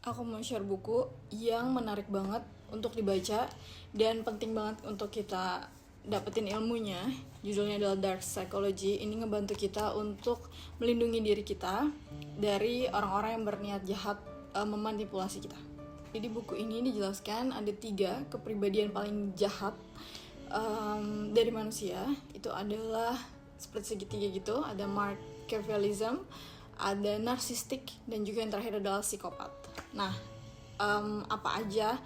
Aku mau share buku yang menarik banget untuk dibaca dan penting banget untuk kita dapetin ilmunya. Judulnya adalah Dark Psychology. Ini ngebantu kita untuk melindungi diri kita dari orang-orang yang berniat jahat memanipulasi kita. Jadi buku ini dijelaskan ada 3 kepribadian paling jahat dari manusia. Itu adalah seperti segitiga gitu. Ada Machiavellism, ada narsistik, dan juga yang terakhir adalah psikopat. Nah, apa aja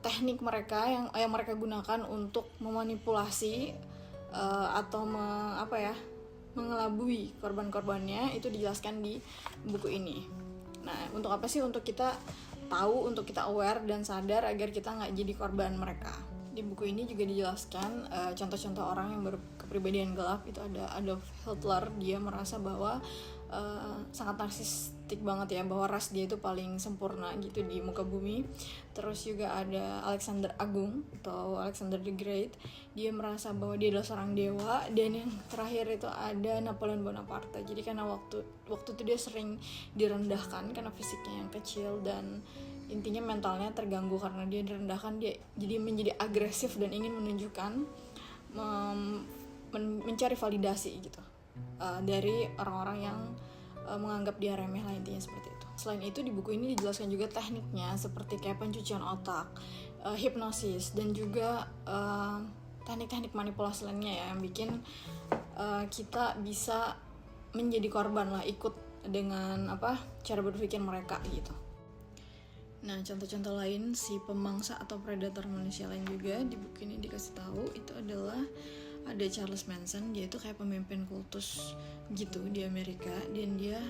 teknik mereka yang mereka gunakan untuk memanipulasi atau mengelabui korban-korbannya, itu dijelaskan di buku ini. Nah, untuk apa sih? Untuk kita tahu, untuk kita aware dan sadar agar kita nggak jadi korban mereka. Di buku ini juga dijelaskan contoh-contoh orang yang berkepribadian gelap. Itu ada Adolf Hitler. Dia merasa bahwa sangat narsistik banget ya, bahwa ras dia itu paling sempurna gitu di muka bumi. Terus juga ada Alexander Agung atau Alexander the Great. Dia merasa bahwa dia adalah seorang dewa. Dan yang terakhir itu ada Napoleon Bonaparte. Jadi karena waktu itu dia sering direndahkan karena fisiknya yang kecil dan intinya mentalnya terganggu karena dia direndahkan, dia jadi menjadi agresif dan ingin menunjukkan mencari validasi gitu dari orang-orang yang menganggap dia remeh lah, intinya seperti itu. Selain itu di buku ini dijelaskan juga tekniknya seperti kayak pencucian otak, hipnosis, dan juga teknik-teknik manipulasi lainnya ya, yang bikin kita bisa menjadi korban lah, ikut dengan cara berpikir mereka gitu. Nah, contoh-contoh lain si pemangsa atau predator manusia lain juga di buku ini dikasih tahu, itu adalah ada Charles Manson. Dia itu kayak pemimpin kultus gitu di Amerika, dan dia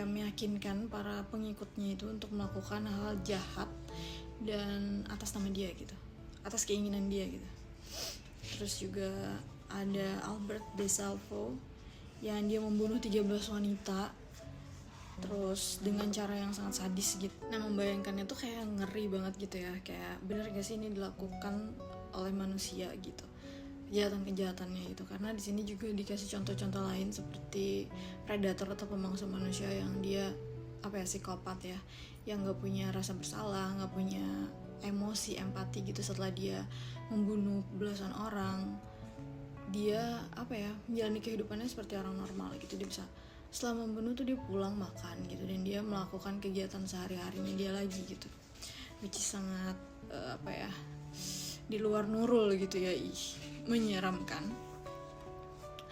meyakinkan para pengikutnya itu untuk melakukan hal jahat dan atas nama dia gitu, atas keinginan dia gitu. Terus juga ada Albert DeSalvo yang dia membunuh 13 wanita terus dengan cara yang sangat sadis gitu. Nah, membayangkannya tuh kayak ngeri banget gitu ya, kayak bener gak sih ini dilakukan oleh manusia gitu, kejahatan-kejahatannya itu. Karena di sini juga dikasih contoh-contoh lain seperti predator atau pemangsa manusia yang dia psikopat ya, yang nggak punya rasa bersalah, nggak punya emosi, empati gitu. Setelah dia membunuh belasan orang, dia menjalani kehidupannya seperti orang normal gitu. Dia bisa setelah membunuh tuh dia pulang makan gitu, dan dia melakukan kegiatan sehari-harinya dia lagi gitu, which is sangat di luar nurul gitu ya, menyeramkan.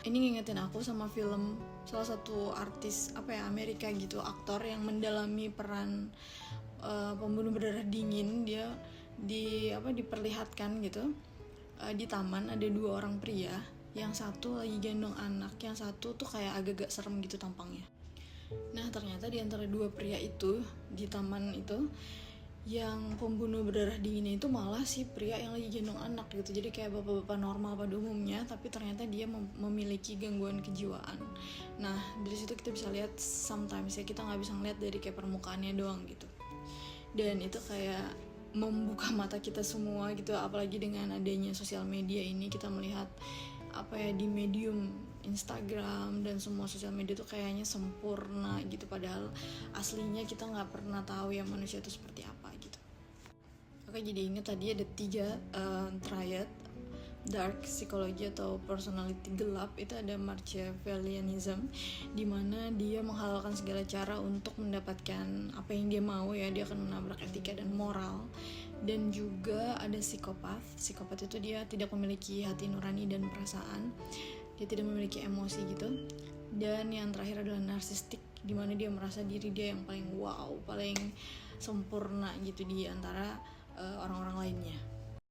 Ini ngingetin aku sama film salah satu artis Amerika gitu, aktor yang mendalami peran pembunuh berdarah dingin. Dia diperlihatkan gitu di taman ada 2 orang pria, yang satu lagi gendong anak, yang satu tuh kayak agak-agak serem gitu tampangnya. Nah, ternyata di antara 2 pria itu di taman itu, yang pembunuh berdarah dinginnya itu malah si pria yang lagi gendong anak gitu. Jadi kayak bapak-bapak normal pada umumnya, tapi ternyata dia memiliki gangguan kejiwaan. Nah, dari situ kita bisa lihat sometimes ya, kita nggak bisa ngeliat dari kayak permukaannya doang gitu. Dan itu kayak membuka mata kita semua gitu, apalagi dengan adanya sosial media ini. Kita melihat di medium Instagram dan semua sosial media tuh kayaknya sempurna gitu, padahal aslinya kita nggak pernah tahu ya manusia itu seperti apa gitu. Oke, jadi ingat tadi ada 3 triad dark psychology atau personality gelap. Itu ada Machiavellianism, dimana dia menghalalkan segala cara untuk mendapatkan apa yang dia mau ya, dia akan menabrak etika dan moral. Dan juga ada psikopat itu dia tidak memiliki hati nurani dan perasaan, dia tidak memiliki emosi gitu. Dan yang terakhir adalah narsistik, dimana dia merasa diri dia yang paling wow, paling sempurna gitu di antara orang-orang lainnya.